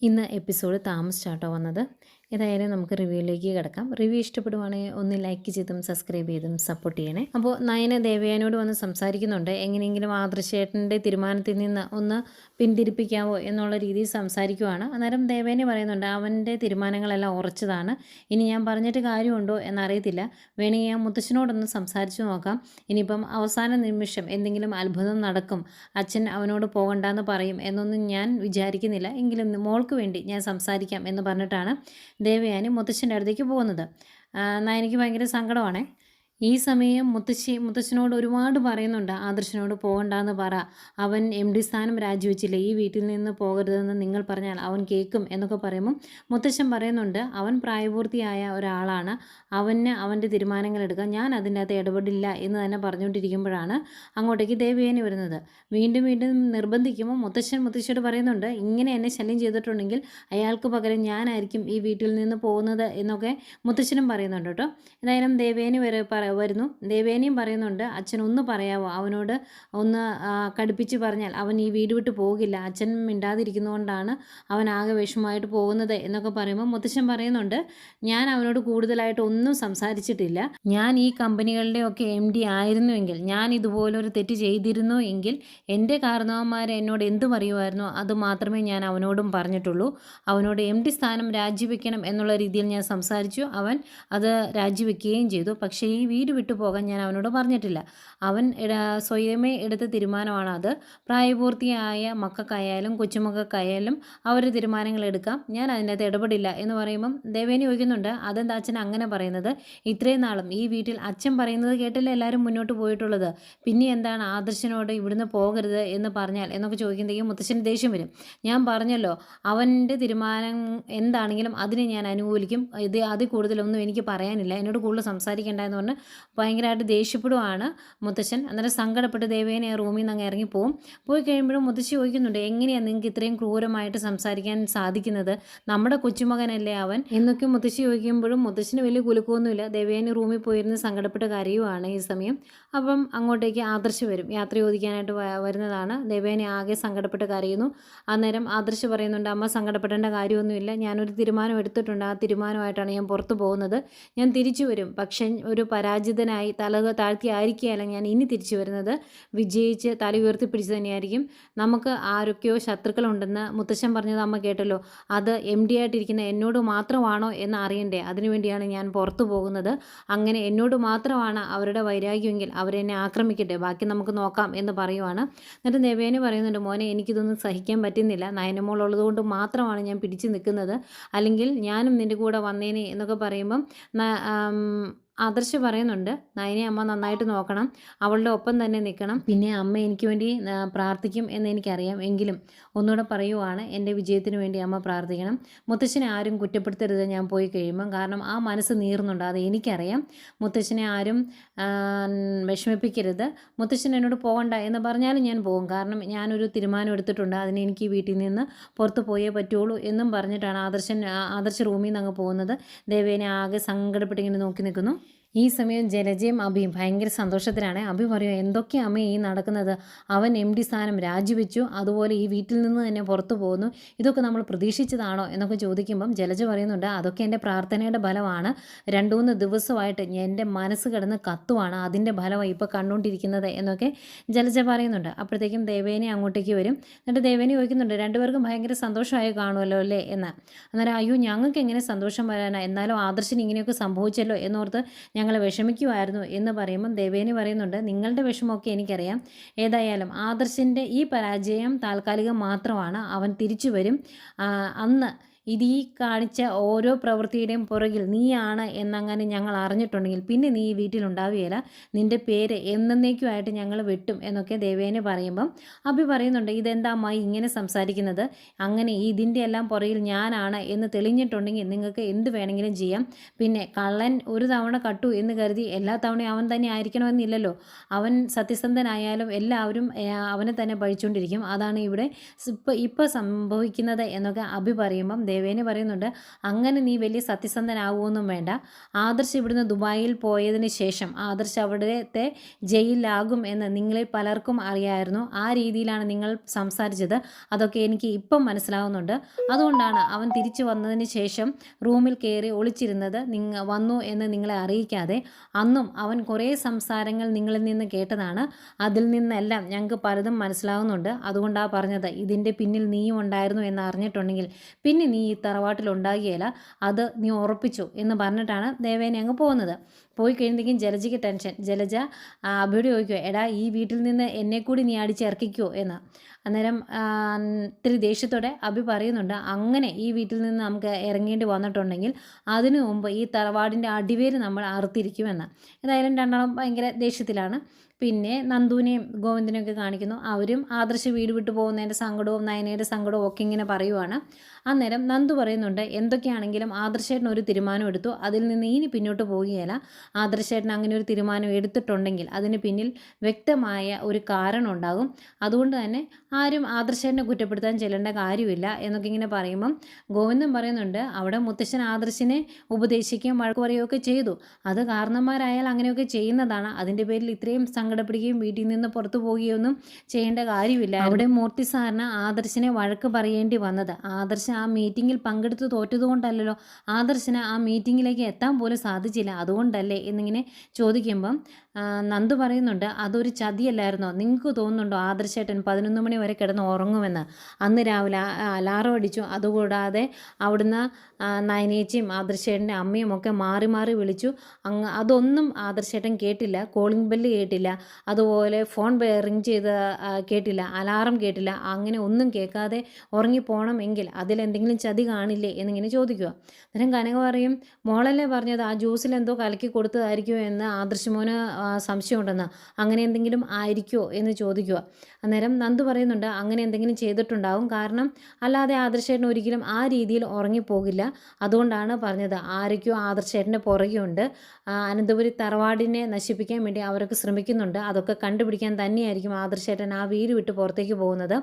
ഇന്ന് എപ്പിസോഡ് താമസിച്ചാട്ടോ വന്നത്. ഏതായാലും നമുക്ക് റിവ്യൂയിലേക്ക് കിടക്കാം. റിവ്യൂ ഇഷ്ടപ്പെടുവാണെങ്കിൽ ഒന്ന് ലൈക്ക് ചെയ്തും സബ്സ്ക്രൈബ് ചെയ്തും സപ്പോർട്ട് ചെയ്യണേ. അപ്പോൾ നയന ദേവയാനോട് വന്ന് സംസാരിക്കുന്നുണ്ട്. എങ്ങനെയെങ്കിലും ആദർശേട്ടൻ്റെ തീരുമാനത്തിൽ നിന്ന് ഒന്ന് പിന്തിരിപ്പിക്കാവോ എന്നുള്ള രീതിയിൽ സംസാരിക്കുവാണ്. അന്നേരം ദേവേനെ പറയുന്നുണ്ട്, അവൻ്റെ തീരുമാനങ്ങളെല്ലാം ഉറച്ചതാണ്. ഇനി ഞാൻ പറഞ്ഞിട്ട് കാര്യമുണ്ടോ എന്നറിയത്തില്ല. വേണമെങ്കിൽ ഞാൻ മുത്തശ്ശനോടൊന്ന് സംസാരിച്ചു നോക്കാം. ഇനിയിപ്പം അവസാന നിമിഷം എന്തെങ്കിലും അത്ഭുതം നടക്കും, അച്ഛൻ അവനോട് പോകണ്ടെന്ന് പറയും എന്നൊന്നും ഞാൻ വിചാരിക്കുന്നില്ല. എങ്കിലും മോൾക്ക് വേണ്ടി ഞാൻ സംസാരിക്കാം എന്ന് പറഞ്ഞിട്ടാണ് ദേവയാനി മുത്തശ്ശൻ്റെ അടുത്തേക്ക് പോകുന്നത്. എന്നാൽ എനിക്ക് ഭയങ്കര സങ്കടമാണേ. ഈ സമയം മുത്തശ്ശനോട് ഒരുപാട് പറയുന്നുണ്ട്, ആദർശനോട് പോകണ്ടെന്ന് പറ, അവൻ MD സ്ഥാനം രാജിവെച്ചില്ലേ, ഈ വീട്ടിൽ നിന്ന് പോകരുതെന്ന് നിങ്ങൾ പറഞ്ഞാൽ അവൻ കേൾക്കും എന്നൊക്കെ പറയുമ്പം മുത്തശ്ശൻ പറയുന്നുണ്ട്, അവൻ പ്രായപൂർത്തിയായ ഒരാളാണ്, അവൻ്റെ തീരുമാനങ്ങൾ എടുക്കാം, ഞാൻ അതിൻ്റെ അകത്ത് ഇടപെടില്ല എന്ന് തന്നെ പറഞ്ഞുകൊണ്ടിരിക്കുമ്പോഴാണ് അങ്ങോട്ടേക്ക് ദേവയാനി വരുന്നത്. വീണ്ടും വീണ്ടും നിർബന്ധിക്കുമ്പോൾ മുത്തശ്ശിയോട് പറയുന്നുണ്ട്, ഇങ്ങനെ എന്നെ ശല്യം ചെയ്തിട്ടുണ്ടെങ്കിൽ അയാൾക്ക് പകരം ഞാനായിരിക്കും ഈ വീട്ടിൽ നിന്ന് പോകുന്നത് എന്നൊക്കെ മുത്തശ്ശനും പറയുന്നുണ്ട് കേട്ടോ. എന്തായാലും ദേവയാനി വരുന്നു. ദേവേനിയും പറയുന്നുണ്ട്, അച്ഛൻ ഒന്ന് പറയാവോ, അവനോട് ഒന്ന് കടുപ്പിച്ച് പറഞ്ഞാൽ അവൻ ഈ വീട് വിട്ട് പോകില്ല, അച്ഛൻ മിണ്ടാതിരിക്കുന്നതുകൊണ്ടാണ് അവൻ ആകെ വിഷമമായിട്ട് പോകുന്നത് എന്നൊക്കെ പറയുമ്പോൾ മുത്തശ്ശൻ പറയുന്നുണ്ട്, ഞാൻ അവനോട് കൂടുതലായിട്ട് ഒന്നും സംസാരിച്ചിട്ടില്ല. ഞാൻ ഈ കമ്പനികളുടെയൊക്കെ MD ആയിരുന്നുവെങ്കിൽ, ഞാൻ ഇതുപോലൊരു തെറ്റ് ചെയ്തിരുന്നു എങ്കിൽ എൻ്റെ കാരണവന്മാർ എന്നോട് എന്ത് പറയുമായിരുന്നോ അത് മാത്രമേ ഞാൻ അവനോടും പറഞ്ഞിട്ടുള്ളൂ. അവനോട് MD സ്ഥാനം രാജിവെക്കണം എന്നുള്ള രീതിയിൽ ഞാൻ സംസാരിച്ചു, അവൻ അത് രാജിവെക്കുകയും ചെയ്തു. പക്ഷേ ഈ വീട് വിട്ടു പോകാൻ ഞാൻ അവനോട് പറഞ്ഞിട്ടില്ല. അവൻ സ്വയമേ എടുത്ത തീരുമാനമാണ് അത്. പ്രായപൂർത്തിയായ മക്കൾക്കായാലും കൊച്ചുമക്കൾക്കായാലും അവരുടെ തീരുമാനങ്ങൾ എടുക്കാം, ഞാൻ അതിനകത്ത് ഇടപെടില്ല എന്ന് പറയുമ്പം ദേവേനി ചോദിക്കുന്നുണ്ട്, അതെന്താ അച്ഛൻ അങ്ങനെ പറയുന്നത്? ഇത്രയും നാളും ഈ വീട്ടിൽ അച്ഛൻ പറയുന്നത് കേട്ടല്ലേ എല്ലാവരും മുന്നോട്ട് പോയിട്ടുള്ളത്, പിന്നെ എന്താണ് ആദർശനോട് ഇവിടുന്ന് പോകരുത് എന്ന് പറഞ്ഞാൽ എന്നൊക്കെ ചോദിക്കുമ്പോഴേക്കും മുത്തശ്ശന് ദേഷ്യം വരും. ഞാൻ പറഞ്ഞല്ലോ, അവൻ്റെ തീരുമാനം എന്താണെങ്കിലും അതിനെ ഞാൻ അനുകൂലിക്കും, അതിൽ കൂടുതലൊന്നും എനിക്ക് പറയാനില്ല, എന്നോട് കൂടുതൽ സംസാരിക്കേണ്ട എന്ന് പറഞ്ഞ് ഭയങ്കരമായിട്ട് ദേഷ്യപ്പെടുവാണ് മുത്തശ്ശൻ. അന്നേരം സങ്കടപ്പെട്ട് ദേവേനെ റൂമിൽ നിന്ന് അങ്ങ് ഇറങ്ങിപ്പോവും. പോയി കഴിയുമ്പോഴും മുത്തശ്ശി ചോദിക്കുന്നുണ്ട്, എങ്ങനെയാണ് നിങ്ങൾക്ക് ഇത്രയും ക്രൂരമായിട്ട് സംസാരിക്കാൻ സാധിക്കുന്നത്, നമ്മുടെ കൊച്ചുമകനല്ലേ അവൻ എന്നൊക്കെ മുത്തശ്ശി ചോദിക്കുമ്പോഴും മുത്തശ്ശിന് വലിയ കുലുക്കമൊന്നുമില്ല. ദേവേനെ റൂമിൽ പോയിരുന്ന് സങ്കടപ്പെട്ട് കരയുവാണ് ഈ സമയം. അപ്പം അങ്ങോട്ടേക്ക് ആദർശ് വരും, യാത്ര ചോദിക്കാനായിട്ട് വരുന്നതാണ്. ദേവേനെ ആകെ സങ്കടപ്പെട്ട് കരയുന്നു. അന്നേരം ആദർശ് പറയുന്നുണ്ട്, അമ്മ സങ്കടപ്പെടേണ്ട കാര്യമൊന്നുമില്ല, ഞാനൊരു തീരുമാനം എടുത്തിട്ടുണ്ട്, ആ തീരുമാനമായിട്ടാണ് ഞാൻ പുറത്തു പോകുന്നത്, ഞാൻ തിരിച്ചു വരും. പക്ഷേ ഒരു പരാജിതനായി തല താഴ്ത്തിയായിരിക്കുകയല്ല ഞാൻ ഇനി തിരിച്ചു വരുന്നത്, വിജയിച്ച് തല ഉയർത്തിപ്പിടിച്ച് തന്നെയായിരിക്കും. നമുക്ക് ആരൊക്കെയോ ശത്രുക്കളുണ്ടെന്ന് മുത്തശ്ശൻ പറഞ്ഞത് അമ്മ കേട്ടല്ലോ, അത് MD ആയിട്ടിരിക്കുന്ന എന്നോട് മാത്രമാണോ എന്ന് അറിയണ്ടേ, അതിനുവേണ്ടിയാണ് ഞാൻ പുറത്തു പോകുന്നത്. അങ്ങനെ എന്നോട് മാത്രമാണ് അവരുടെ വൈരാഗ്യമെങ്കിൽ അവരെന്നെ ആക്രമിക്കട്ടെ, ബാക്കി നമുക്ക് നോക്കാം എന്ന് പറയുവാണ്. എന്നിട്ട് ദേവേനെ പറയുന്നുണ്ട്, മോനെ എനിക്കിതൊന്നും സഹിക്കാൻ പറ്റുന്നില്ല, നയനമോൾ ഉള്ളതുകൊണ്ട് മാത്രമാണ് ഞാൻ പിടിച്ചു നിൽക്കുന്നത്, അല്ലെങ്കിൽ ഞാനും നിൻ്റെ കൂടെ വന്നേനെ എന്നൊക്കെ പറയുമ്പം ആദർശ് പറയുന്നുണ്ട്, നയനെ അമ്മ നന്നായിട്ട് നോക്കണം, അവളുടെ ഒപ്പം തന്നെ നിൽക്കണം, പിന്നെ അമ്മ എനിക്ക് വേണ്ടി പ്രാർത്ഥിക്കും എന്ന് എനിക്കറിയാം, എങ്കിലും ഒന്നുകൂടെ പറയുവാണ്, എൻ്റെ വിജയത്തിന് വേണ്ടി അമ്മ പ്രാർത്ഥിക്കണം. മുത്തശ്ശനെ ആരും കുറ്റപ്പെടുത്തരുത് ഞാൻ പോയി കഴിയുമ്പം, കാരണം ആ മനസ്സ് നീറുന്നുണ്ട്, അത് എനിക്കറിയാം. മുത്തശ്ശനെ ആരും വിഷമിപ്പിക്കരുത്, മുത്തശ്ശൻ എന്നോട് പോകണ്ട എന്ന് പറഞ്ഞാലും ഞാൻ പോകും, കാരണം ഞാനൊരു തീരുമാനം എടുത്തിട്ടുണ്ട്, അതിന് എനിക്ക് വീട്ടിൽ നിന്ന് പുറത്ത് പോയേ പറ്റുള്ളൂ എന്നും പറഞ്ഞിട്ടാണ് ആദർശ് റൂമിൽ നിന്ന് അങ്ങ് പോകുന്നത്. ദേവേനെ ആകെ സങ്കടപ്പെട്ടിങ്ങനെ നോക്കി നിൽക്കുന്നു. ഈ സമയം ജലജയും അഭിയും ഭയങ്കര സന്തോഷത്തിലാണ്. അഭി പറയും, എന്തൊക്കെയാണ് അമ്മ ഈ നടക്കുന്നത്, അവൻ MD സ്ഥാനം രാജിവെച്ചു, അതുപോലെ ഈ വീട്ടിൽ നിന്ന് തന്നെ പുറത്തു പോകുന്നു, ഇതൊക്കെ നമ്മൾ പ്രതീക്ഷിച്ചതാണോ എന്നൊക്കെ ചോദിക്കുമ്പം ജലജ പറയുന്നുണ്ട്, അതൊക്കെ എൻ്റെ പ്രാർത്ഥനയുടെ ഫലമാണ്, 2-3 ദിവസമായിട്ട് എൻ്റെ മനസ്സ് കിടന്ന് കത്തുവാണ്, അതിൻ്റെ ഫലമായി ഇപ്പോൾ കണ്ടുകൊണ്ടിരിക്കുന്നത് എന്നൊക്കെ ജലജ പറയുന്നുണ്ട്. അപ്പോഴത്തേക്കും ദേവേനെ അങ്ങോട്ടേക്ക് വരും. എന്നിട്ട് ദേവേനെ ചോദിക്കുന്നുണ്ട്, രണ്ടുപേർക്കും ഭയങ്കര സന്തോഷമായി കാണുമല്ലോ അല്ലേ എന്ന്. അന്നേരം അയ്യോ ഞങ്ങൾക്ക് എങ്ങനെ സന്തോഷം വരാനാ, എന്നാലും ആദർശിന് ഇങ്ങനെയൊക്കെ സംഭവിച്ചല്ലോ എന്നോർത്ത് ഞങ്ങൾ വിഷമിക്കുമായിരുന്നു എന്ന് പറയുമ്പം ദേവേനി പറയുന്നുണ്ട്, നിങ്ങളുടെ വിഷമമൊക്കെ എനിക്കറിയാം, ഏതായാലും ആദർശിൻ്റെ ഈ പരാജയം താൽക്കാലികം മാത്രമാണ്, അവൻ തിരിച്ചു വരും. അന്ന് ഈ കാണിച്ച ഓരോ പ്രവൃത്തിയുടെയും പുറകിൽ നീയാണ് എന്നങ്ങനെ ഞങ്ങൾ അറിഞ്ഞിട്ടുണ്ടെങ്കിൽ പിന്നെ നീ ഈ വീട്ടിലുണ്ടാവുകയില്ല, നിൻ്റെ പേര് എന്നേക്കുമായിട്ട് ഞങ്ങൾ വെട്ടും എന്നൊക്കെ ദേവേനെ പറയുമ്പം അഭി പറയുന്നുണ്ട്, ഇതെന്താ അമ്മായി ഇങ്ങനെ സംസാരിക്കുന്നത്, അങ്ങനെ ഇതിൻ്റെ എല്ലാം പുറകിൽ ഞാനാണ് എന്ന് തെളിഞ്ഞിട്ടുണ്ടെങ്കിൽ നിങ്ങൾക്ക് എന്ത് വേണമെങ്കിലും ചെയ്യാം, പിന്നെ കള്ളൻ ഒരു തവണ കട്ടു എന്ന് കരുതി എല്ലാ തവണയും അവൻ തന്നെ ആയിരിക്കണമെന്നില്ലല്ലോ, അവൻ സത്യസന്ധനായാലും എല്ലാവരും അവനെ തന്നെ പഴിച്ചുകൊണ്ടിരിക്കും, അതാണ് ഇവിടെ ഇപ്പോൾ സംഭവിക്കുന്നത് എന്നൊക്കെ അഭി പറയുമ്പം ദേവേനെ പറയുന്നുണ്ട്, അങ്ങനെ നീ വലിയ സത്യസന്ധനാവുമൊന്നും വേണ്ട. ആദർശ് ഇവിടുന്ന് ദുബായിൽ പോയതിന് ശേഷം ആദർശ് അവിടുത്തെ ജയിലിലാകും എന്ന് നിങ്ങളിൽ പലർക്കും അറിയായിരുന്നു. ആ രീതിയിലാണ് നിങ്ങൾ സംസാരിച്ചത്. അതൊക്കെ എനിക്ക് ഇപ്പം മനസ്സിലാവുന്നുണ്ട്. അതുകൊണ്ടാണ് അവൻ തിരിച്ചു വന്നതിന് ശേഷം റൂമിൽ കയറി ഒളിച്ചിരുന്നത്, വന്നു എന്ന് നിങ്ങളെ അറിയിക്കാതെ. അന്നും അവൻ കുറേ സംസാരങ്ങൾ നിങ്ങളിൽ നിന്ന് കേട്ടതാണ്. അതിൽ നിന്നെല്ലാം ഞങ്ങൾക്ക് പലതും മനസ്സിലാവുന്നുണ്ട്. അതുകൊണ്ടാണ് പറഞ്ഞത്, ഇതിൻ്റെ പിന്നിൽ നീയും ഉണ്ടായിരുന്നു എന്ന് അറിഞ്ഞിട്ടുണ്ടെങ്കിൽ പിന്നെ നീ ഈ തറവാട്ടിൽ ഉണ്ടാകുകയില്ല, അത് നീ ഉറപ്പിച്ചു എന്ന് പറഞ്ഞിട്ടാണ് ദേവേനെ അങ്ങ് പോകുന്നത്. പോയി കഴിയുമ്പോഴേക്കും ജലജയ്ക്ക് ടെൻഷൻ. ജലജ അഭിയോട് ചോദിക്കുമോ, എടാ ഈ വീട്ടിൽ നിന്ന് എന്നെ കൂടി നീ അടിച്ചിറക്കിക്കോ എന്ന്. അന്നേരം ഇത്തിരി ദേഷ്യത്തോടെ അഭി പറയുന്നുണ്ട്, അങ്ങനെ ഈ വീട്ടിൽ നിന്ന് നമുക്ക് ഇറങ്ങേണ്ടി വന്നിട്ടുണ്ടെങ്കിൽ അതിനു മുമ്പ് ഈ തറവാടിൻ്റെ അടിവേര് നമ്മൾ അറുത്തിരിക്കുമെന്ന്. ഏതായാലും രണ്ടാളും ഭയങ്കര ദേഷ്യത്തിലാണ്. പിന്നെ നന്ദുവിനെയും ഗോവിന്ദനെയൊക്കെ കാണിക്കുന്നു. അവരും ആദർശ് വീട് വിട്ടു പോകുന്നതിൻ്റെ സങ്കടവും നയനയുടെ സങ്കടവും ഒക്കെ ഇങ്ങനെ പറയുവാണ്. അന്നേരം നന്ദു പറയുന്നുണ്ട്, എന്തൊക്കെയാണെങ്കിലും ആദർശേട്ടൻ ഒരു തീരുമാനം എടുത്തു, അതിൽ നിന്ന് ഇനി പിന്നോട്ട് പോവുകയില്ല. ആദർശേട്ടൻ അങ്ങനെ ഒരു തീരുമാനം എടുത്തിട്ടുണ്ടെങ്കിൽ അതിന് പിന്നിൽ വ്യക്തമായ ഒരു കാരണം ഉണ്ടാകും. അതുകൊണ്ട് തന്നെ ആരും ആദർശേട്ടനെ കുറ്റപ്പെടുത്താൻ ചെല്ലേണ്ട കാര്യമില്ല എന്നൊക്കെ ഇങ്ങനെ പറയുമ്പം ഗോവിന്ദൻ പറയുന്നുണ്ട്, അവിടെ മുത്തശ്ശൻ ആദർശിനെ ഉപദേശിക്കുകയും വഴക്ക് പറയുകയൊക്കെ ചെയ്തു. അത് കാരണന്മാരായാൽ അങ്ങനെയൊക്കെ ചെയ്യുന്നതാണ്. അതിൻ്റെ പേരിൽ ഇത്രയും സങ്കടപ്പെടുകയും വീട്ടിൽ നിന്ന് പുറത്തു പോവുകയൊന്നും ചെയ്യേണ്ട കാര്യമില്ല. അവിടെ മൂർത്തി സാറിന് ആദർശിനെ വഴക്ക് പറയേണ്ടി വന്നത് ആദർശ് ആ മീറ്റിങ്ങിൽ പങ്കെടുത്ത് തോറ്റതുകൊണ്ടല്ലോ, ആദർശിന് ആ മീറ്റിങ്ങിലേക്ക് എത്താൻ പോലും സാധിച്ചില്ല, അതുകൊണ്ടല്ലേ എന്നിങ്ങനെ ചോദിക്കുമ്പം നന്ദു പറയുന്നുണ്ട്, അതൊരു ചതിയല്ലായിരുന്നോ? നിങ്ങൾക്ക് തോന്നുന്നുണ്ടോ ആദർശേട്ടൻ 11 മണി വരെ കിടന്ന് ഉറങ്ങുമെന്ന്? അന്ന് രാവിലെ അലാറം അടിച്ചു. അതുകൂടാതെ അവിടുന്ന് നയനേച്ചിയും ആദർശേട്ടൻ്റെ അമ്മയും ഒക്കെ മാറി മാറി വിളിച്ചു. അതൊന്നും ആദർശേട്ടൻ കേട്ടില്ല. കോളിംഗ് ബെല്ല് കേട്ടില്ല, അതുപോലെ ഫോൺ റിങ് ചെയ്ത് കേട്ടില്ല, അലാറം കേട്ടില്ല. അങ്ങനെ ഒന്നും കേൾക്കാതെ ഉറങ്ങിപ്പോണമെങ്കിൽ അതിലെന്തെങ്കിലും ചതി കാണില്ലേ എന്നിങ്ങനെ ചോദിക്കുക. അന്നേരം കനക പറയും, മോളല്ലേ പറഞ്ഞത് ആ ജ്യൂസിൽ എന്തോ കലക്കി കൊടുത്തതായിരിക്കുമോ എന്ന് ആദർശ് മോന് സംശയമുണ്ടെന്ന്, അങ്ങനെ എന്തെങ്കിലും ആയിരിക്കുമോ എന്ന് ചോദിക്കുക. അന്നേരം നന്ദു പറയുന്നുണ്ട്, അങ്ങനെ എന്തെങ്കിലും ചെയ്തിട്ടുണ്ടാവും, കാരണം അല്ലാതെ ആദർശേട്ടൻ ഒരിക്കലും ആ രീതിയിൽ ഉറങ്ങിപ്പോകില്ല. അതുകൊണ്ടാണ് പറഞ്ഞത്, ആരൊക്കെയോ ആദർശേട്ടൻ്റെ പുറകെയുണ്ട്, അനന്തപുരി തറവാടിനെ നശിപ്പിക്കാൻ വേണ്ടി അവരൊക്കെ ശ്രമിക്കുന്നുണ്ട്. അതൊക്കെ കണ്ടുപിടിക്കാൻ തന്നെയായിരിക്കും ആദർശേട്ടൻ ആ വീട് വിട്ട് പുറത്തേക്ക് പോകുന്നത്.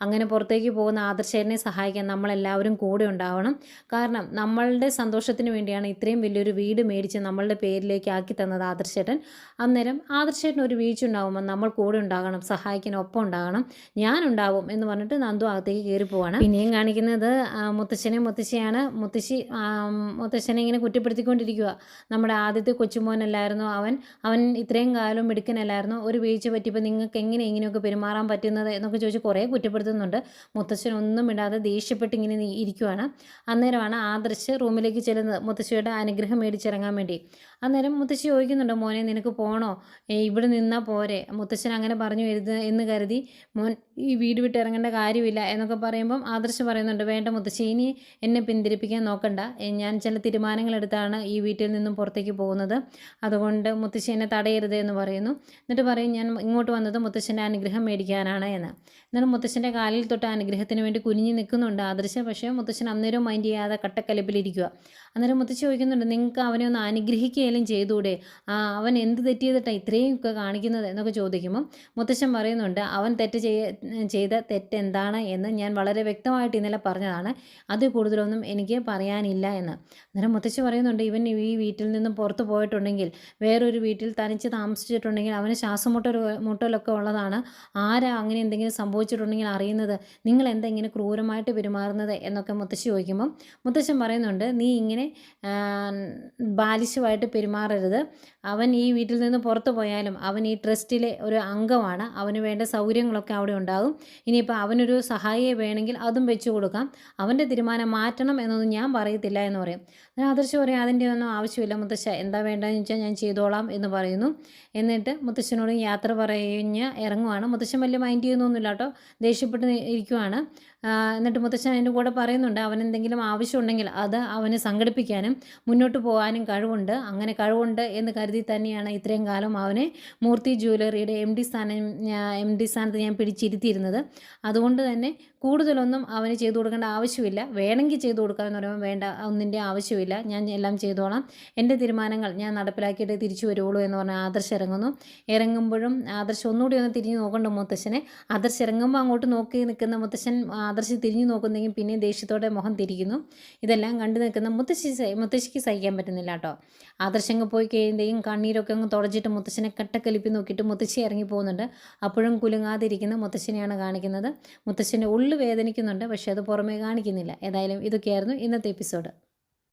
അങ്ങനെ പുറത്തേക്ക് പോകുന്ന ആദർശേട്ടനെ സഹായിക്കാൻ നമ്മളെല്ലാവരും കൂടെ ഉണ്ടാവണം. കാരണം നമ്മളുടെ സന്തോഷത്തിന് വേണ്ടിയാണ് ഇത്രയും വലിയൊരു വീട് മേടിച്ച് നമ്മളുടെ പേരിലേക്ക് ആക്കി തന്നത് ആദർശേട്ടൻ. അന്നേരം ആദർശേട്ടൻ ഒരു വീഴ്ച ഉണ്ടാകുമ്പോൾ നമ്മൾ കൂടെ ഉണ്ടാകണം, സഹായിക്കാൻ ഒപ്പം ഉണ്ടാകണം, ഞാനുണ്ടാവും എന്ന് പറഞ്ഞിട്ട് നന്ദു അകത്തേക്ക് കയറി പോവാണ്. പിന്നെയും കാണിക്കുന്നത് മുത്തശ്ശിയാണ്. മുത്തശ്ശനെ ഇങ്ങനെ കുറ്റപ്പെടുത്തിക്കൊണ്ടിരിക്കുക. നമ്മുടെ ആദ്യത്തെ കൊച്ചുമോനല്ലായിരുന്നു അവൻ ഇത്രയും കാലം മിടുക്കനല്ലായിരുന്നു, ഒരു വീഴ്ച പറ്റിയപ്പോൾ നിങ്ങൾക്ക് എങ്ങനെ ഇങ്ങനെയൊക്കെ പെരുമാറാൻ പറ്റുന്നത് എന്നൊക്കെ ചോദിച്ച് കുറേ കുറ്റപ്പെടുത്തുന്നുണ്ട്. മുത്തശ്ശൻ ഒന്നും ഇടാതെ ദേഷ്യപ്പെട്ട് ഇങ്ങനെ ഇരിക്കുവാണ്. അന്നേരമാണ് ആദർശ് റൂമിലേക്ക് ചെല്ലുന്നത്, മുത്തശ്ശിയുടെ അനുഗ്രഹം മേടിച്ചിറങ്ങാൻ വേണ്ടി. അന്നേരം മുത്തശ്ശി ചോദിക്കുന്നുണ്ട്, മോനെ നിനക്ക് പോകണോ, ഇവിടെ നിന്നാൽ പോരെ? മുത്തശ്ശൻ അങ്ങനെ പറഞ്ഞു എന്ന് കരുതി മോൻ ഈ വീട് വിട്ട് ഇറങ്ങേണ്ട കാര്യമില്ല എന്നൊക്കെ പറയുമ്പം ആദർശ് പറയുന്നുണ്ട്, വേണ്ട മുത്തശ്ശി, ഇനി എന്നെ പിന്തിരിപ്പിക്കാൻ നോക്കണ്ട, ഞാൻ ചില തീരുമാനങ്ങളെടുത്താണ് ഈ വീട്ടിൽ നിന്നും പുറത്തേക്ക് പോകുന്നത്, അതുകൊണ്ട് മുത്തശ്ശി എന്നെ തടയരുത് എന്ന് പറയുന്നു. എന്നിട്ട് പറയും, ഞാൻ ഇങ്ങോട്ട് വന്നത് മുത്തശ്ശൻ്റെ അനുഗ്രഹം മേടിക്കാനാണ് എന്ന്. എന്നിട്ട് മുത്തശ്ശൻ്റെ കാലിൽ തൊട്ട് അനുഗ്രഹത്തിന് വേണ്ടി കുനിഞ്ഞ് നിൽക്കുന്നുണ്ട് ആദർശ്. പക്ഷേ മുത്തശ്ശൻ അന്നേരം മൈൻഡ് ചെയ്യാതെ കട്ടക്കലിപ്പിലിരിക്കുക. അന്നേരം മുത്തശ്ശി ചോദിക്കുന്നുണ്ട്, നിങ്ങൾക്ക് അവനെ ഒന്ന് അനുഗ്രഹിക്കുകയും ചെയ്തുകൂടെ, അവൻ എന്ത് തെറ്റ് ചെയ്തിട്ടാണ് ഇത്രയും ഒക്കെ കാണിക്കുന്നത് എന്നൊക്കെ ചോദിക്കുമ്പം മുത്തശ്ശൻ പറയുന്നുണ്ട്, അവൻ ചെയ്ത തെറ്റെന്താണ് എന്ന് ഞാൻ വളരെ വ്യക്തമായിട്ട് ഇന്നലെ പറഞ്ഞതാണ്, അതിൽ കൂടുതലൊന്നും എനിക്ക് പറയാനില്ല എന്ന്. അന്നേരം മുത്തശ്ശി പറയുന്നുണ്ട്, ഇവൻ ഈ വീട്ടിൽ നിന്ന് പുറത്ത് പോയിട്ടുണ്ടെങ്കിൽ, വേറൊരു വീട്ടിൽ തനിച്ച് താമസിച്ചിട്ടുണ്ടെങ്കിൽ അവന് മുട്ടലൊക്കെ ഉള്ളതാണ്, ആരാ അങ്ങനെ എന്തെങ്കിലും സംഭവിച്ചിട്ടുണ്ടെങ്കിൽ അറിയുന്നത്, നിങ്ങൾ എന്താ ഇങ്ങനെ ക്രൂരമായിട്ട് പെരുമാറുന്നത് എന്നൊക്കെ മുത്തശ്ശി ചോദിക്കുമ്പം മുത്തശ്ശൻ പറയുന്നുണ്ട്, നീ ഇങ്ങനെ ബാലിശമായിട്ട് പെരുമാറരുത്, അവൻ ഈ വീട്ടിൽ നിന്ന് പുറത്തു പോയാലും അവൻ ഈ ട്രസ്റ്റിലെ ഒരു അംഗമാണ്, അവന് വേണ്ട സൗകര്യങ്ങളൊക്കെ അവിടെ ഉണ്ടാകും, ഇനിയിപ്പോൾ അവനൊരു സഹായിയെ വേണമെങ്കിൽ അതും വെച്ചു കൊടുക്കാം, അവൻ്റെ തീരുമാനം മാറ്റണം എന്നൊന്നും ഞാൻ പറയത്തില്ല എന്ന് പറയും. ആദർശ് പറയും, അതിൻ്റെ ഒന്നും ആവശ്യമില്ല മുത്തശ്ശ, എന്താ വേണ്ടതെന്ന് വെച്ചാൽ ഞാൻ ചെയ്തോളാം എന്ന് പറയുന്നു. എന്നിട്ട് മുത്തശ്ശനോട് യാത്ര പറഞ്ഞ് ഇറങ്ങുവാണ്. മുത്തശ്ശൻ വലിയ മൈൻഡ് ചെയ്യുന്നൊന്നുമില്ല കേട്ടോ, ദേഷ്യപ്പെട്ട് ഇരിക്കുവാണ്. എന്നിട്ട് മുത്തശ്ശൻ അതിൻ്റെ കൂടെ പറയുന്നുണ്ട്, അവനെന്തെങ്കിലും ആവശ്യമുണ്ടെങ്കിൽ അത് അവന് സംഘടിപ്പിക്കാനും മുന്നോട്ട് പോകാനും കഴിവുണ്ട്, അങ്ങനെ കഴിവുണ്ട് എന്ന് കരുതി തന്നെയാണ് ഇത്രയും കാലം അവനെ മൂർത്തി ജ്വല്ലറിയുടെ എം ഡി സ്ഥാനത്ത് ഞാൻ പിടിച്ചിരുത്തിയിരുന്നത്. അതുകൊണ്ട് തന്നെ കൂടുതലൊന്നും അവന് ചെയ്തു കൊടുക്കേണ്ട ആവശ്യമില്ല, വേണമെങ്കിൽ ചെയ്തു കൊടുക്കാമെന്ന് പറയുമ്പോൾ വേണ്ട, ഒന്നിൻ്റെ ആവശ്യമില്ല, ഞാൻ എല്ലാം ചെയ്തോളാം, എൻ്റെ തീരുമാനങ്ങൾ ഞാൻ നടപ്പിലാക്കിയിട്ട് തിരിച്ചു വരുള്ളൂ എന്ന് പറഞ്ഞാൽ ആദർശ് ഇറങ്ങുന്നു. ഇറങ്ങുമ്പോഴും ആദർശ് ഒന്നുകൂടി ഒന്ന് തിരിഞ്ഞ് നോക്കണ്ട മുത്തശ്ശനെ. ആദർശ് ഇറങ്ങുമ്പോൾ അങ്ങോട്ട് നോക്കി നിൽക്കുന്ന മുത്തശ്ശൻ ആദർശ് തിരിഞ്ഞു നോക്കുന്നെങ്കിൽ പിന്നെ ദേഷ്യത്തോടെ മുഖം തിരിക്കുന്നു. ഇതെല്ലാം കണ്ടു നിൽക്കുന്ന മുത്തശ്ശിക്ക് സഹിക്കാൻ പറ്റുന്നില്ല കേട്ടോ. ആദർശങ്ങ് പോയി കഴിയുമ്പോഴേക്കും കണ്ണീരൊക്കെ അങ്ങ് തുടച്ചിട്ട് മുത്തശ്ശനെ കട്ടക്കലിപ്പി നോക്കിയിട്ട് മുത്തശ്ശി ഇറങ്ങി പോകുന്നുണ്ട്. അപ്പോഴും കുലുങ്ങാതിരിക്കുന്ന മുത്തശ്ശനെയാണ് കാണിക്കുന്നത്. മുത്തശ്ശൻ്റെ ഉള്ളു വേദനിക്കുന്നുണ്ട്, പക്ഷേ അത് പുറമേ കാണിക്കുന്നില്ല. ഏതായാലും ഇതൊക്കെയായിരുന്നു ഇന്നത്തെ എപ്പിസോഡ്.